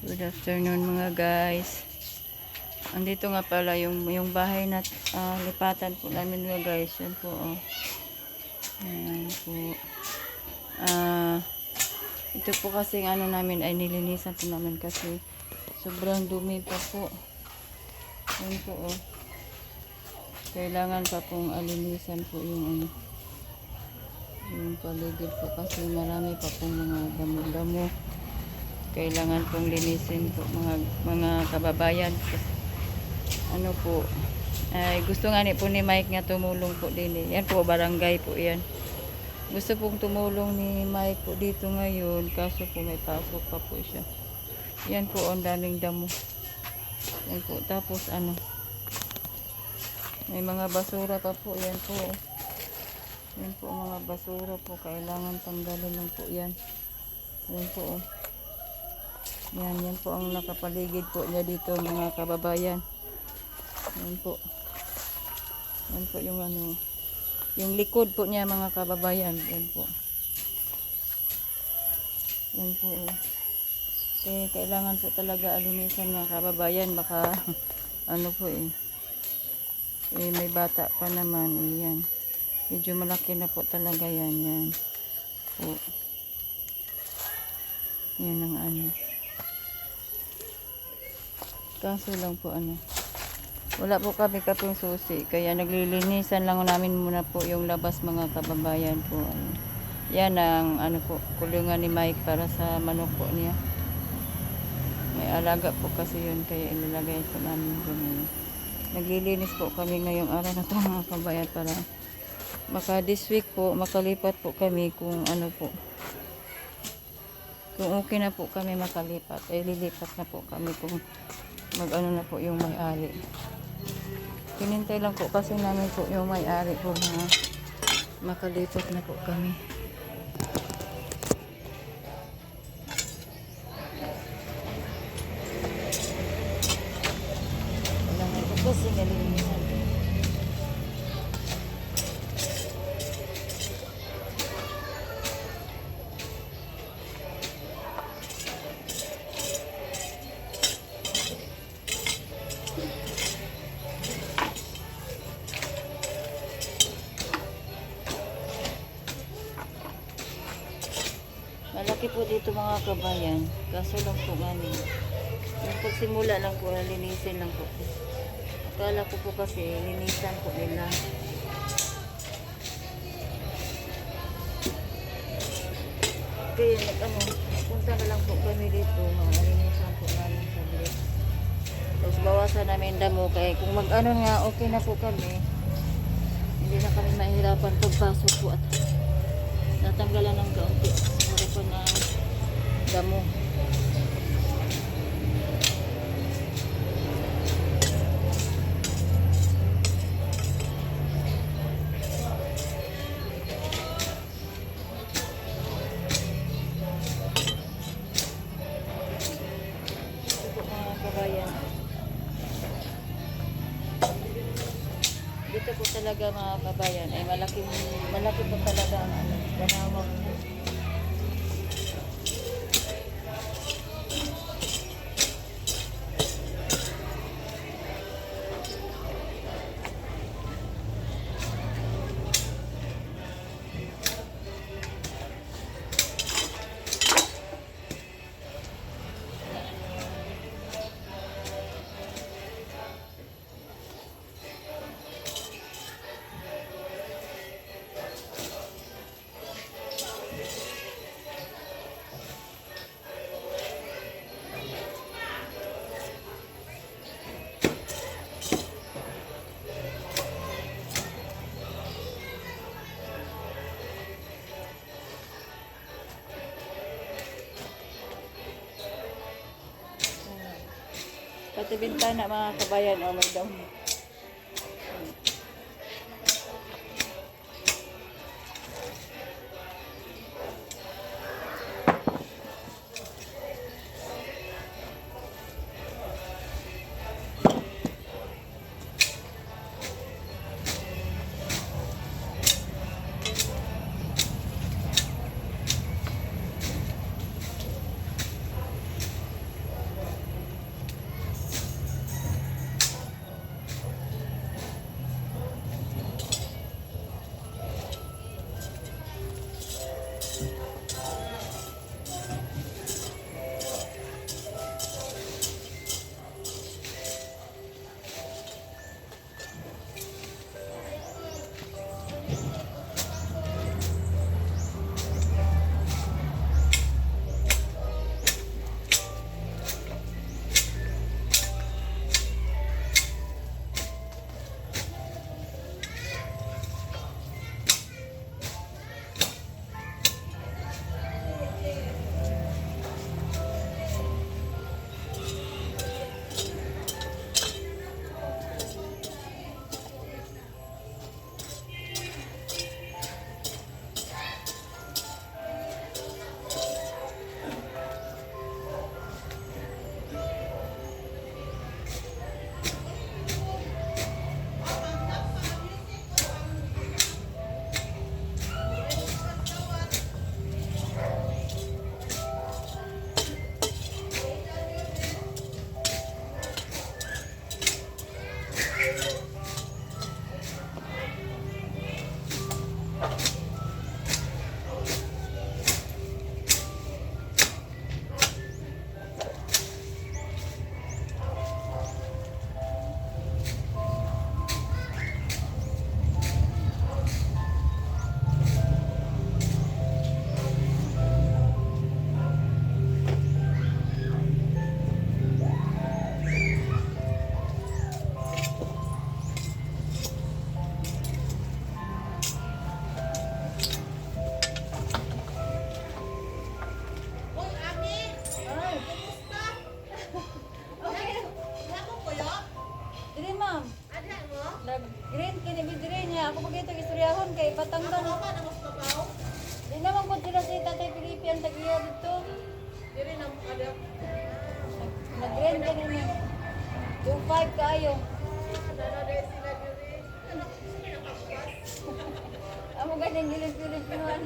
Good afternoon mga guys. Andito nga pala yung bahay na lipatan po namin mga guys. Yan po oh. Ayan po. Ito po kasi ano namin ay nilinisan po namin kasi sobrang dumi pa po. Yan po oh. Kailangan pa pong alinisan po yung yung paligid po kasi marami pa pong mga damo-damo. Kailangan pong linisin po mga kababayan. Ano po, ay gusto nga po ni Mike nga tumulong po din eh. Yan po, barangay po yan. Gusto pong tumulong ni Mike po dito ngayon, kaso po may pasok pa po siya. Yan po, ang daming damo. Yan po, tapos may mga basura pa po, yan po. Yan po, mga basura po, kailangan tanggalin lang po yan. Yan po, oh. Yan po ang nakapaligid po niya dito mga kababayan. Yan po. Yan po yung yung likod po niya mga kababayan. Yan po. Yan po. Eh, kailangan po talaga alinisan mga kababayan. Baka po may bata pa naman. Yan. Medyo malaki na po talaga yan. Yan po. Yan ang Kaso lang po wala po kami kaping susi, kaya naglilinisan lang namin muna po yung labas mga kababayan po. Yan ang po, kulungan ni Mike para sa manok po niya. May alaga po kasi yun, kaya ilalagay po namin doon. Naglilinis po kami ngayong araw na ito mga kababayan para baka this week po makalipat po kami kung kung okay na po kami makalipat, lilipat na po kami kung na po yung may-ari. Hinintay lang po kasi namin po yung may-ari po na makalipat na po kami. Wala nga po kasi nalinisan. Malaki po dito mga kabayan, kaso lang po yung pagsimula lang po, linisin lang po. Akala ko po kasi linisan po nila. Kaya punta na lang po kami dito, linisan po namin sa bilis. Tapos bawasan namin damo, kaya kung nga okay na po kami, hindi na kami mahirapan pagpasok po at natanggalan ng kaunti po na damo. Ito po mga kabayan. Dito po talaga mga kabayan ay malaki po talaga ang ganawang. Pati bintana mga kabayan, may damo. patanggal. Di naman po sila si Tatay Felipe ang tagiya dito. Nag-rent ka naman. 2.5 kayo. Amo ganyan gilis-gilis naman.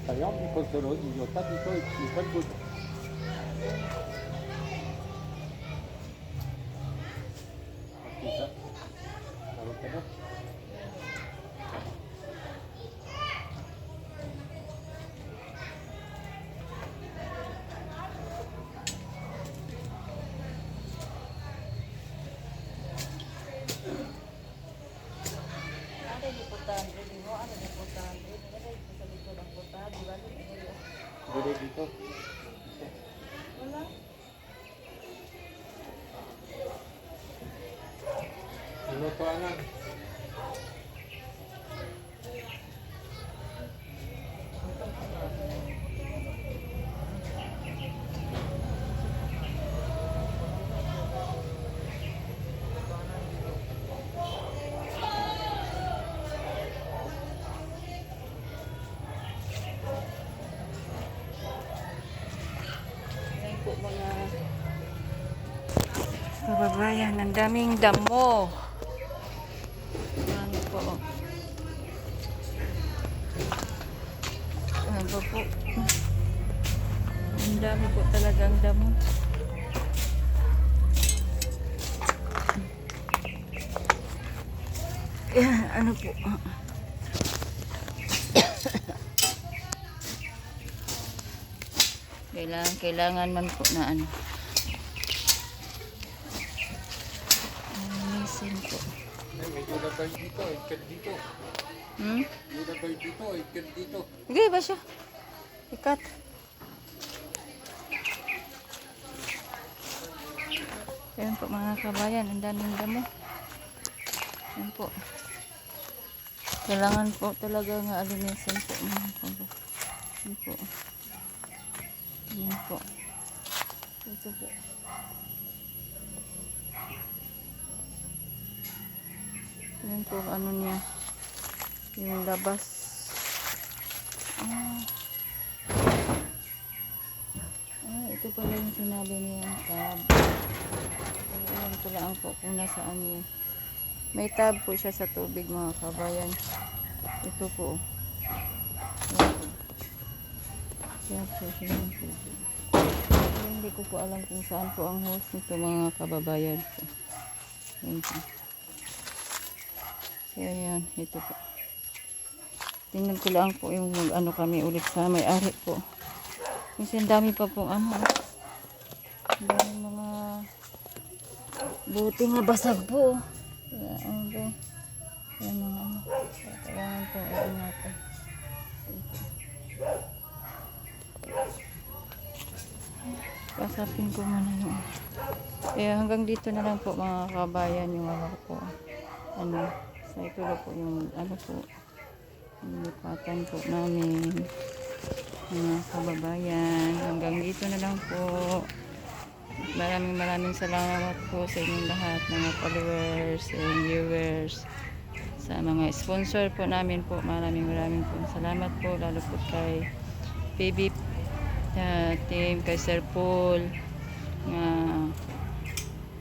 Kaya may konsunod, inyota dito, ikan po. Makita. Tawag ka na. Ada di putan, di mo ada di putan. Ada di sa likod ang putan, di ba? Dito dito. Wala. Ano pa lang? Ayan po mga kababayan, ang daming damo. Ano po? Ano ba po? Ang dami po talagang damo. Yan, ano po? Kailangan man po na ano. Linisin po. Ay, medyo labay dito, ikan dito. Medyo labay dito, ikan dito. Hindi ba siya? Ikat. Ayan po mga kabayan, ang daming damo. Ayan po. Kailangan po talaga nga alinisin po mga kabayan. Ayan po. Ayan po. Ito po. Ayan po ano niya. Yung labas. Ito pala yung sinabi niya tab. Ayan ko lang po kung nasaan niya. May tab po siya sa tubig mga kabayan. Ito po. Ayan po. Ayan po siya ng tubig. Pero hindi ko po alam kung saan po ang host nito mga kababayan. Ayan po. Kaya yan, ito po. Tingnan ko lang po yung ano kami ulit sa may-ari po. Kasi ang dami pa pong ano. Ang dami mga buti nga basag po. Kaya ano po. Kaya mga ano. Kailangan po ingatan. Pasapin ko muna yung. Kaya hanggang dito na lang po mga kabayan yung ano po. Ano. So ito na po yung ano po. Yung lipatan po namin. Mga kababayan, hanggang dito na lang po. Maraming salamat po sa inyong lahat, mga followers and viewers, sa mga sponsor po namin po. Maraming po salamat po, lalo po kay PB team, kay Sir Paul na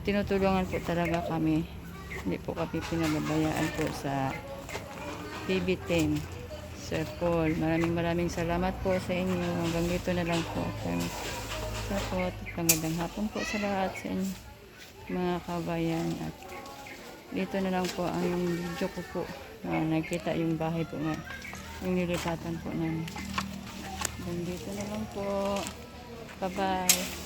tinutulungan po talaga kami. Hindi po kami pinababayaan po sa PB team. Sir Paul, maraming salamat po sa inyo. Hanggang dito na lang po. Support at magandang hapon po sa lahat sa inyo mga kabayan. At dito na lang po ang video ko po na nakita yung bahay po nga, yung nilipatan po namin. Hanggang dito na lang po. Bye bye.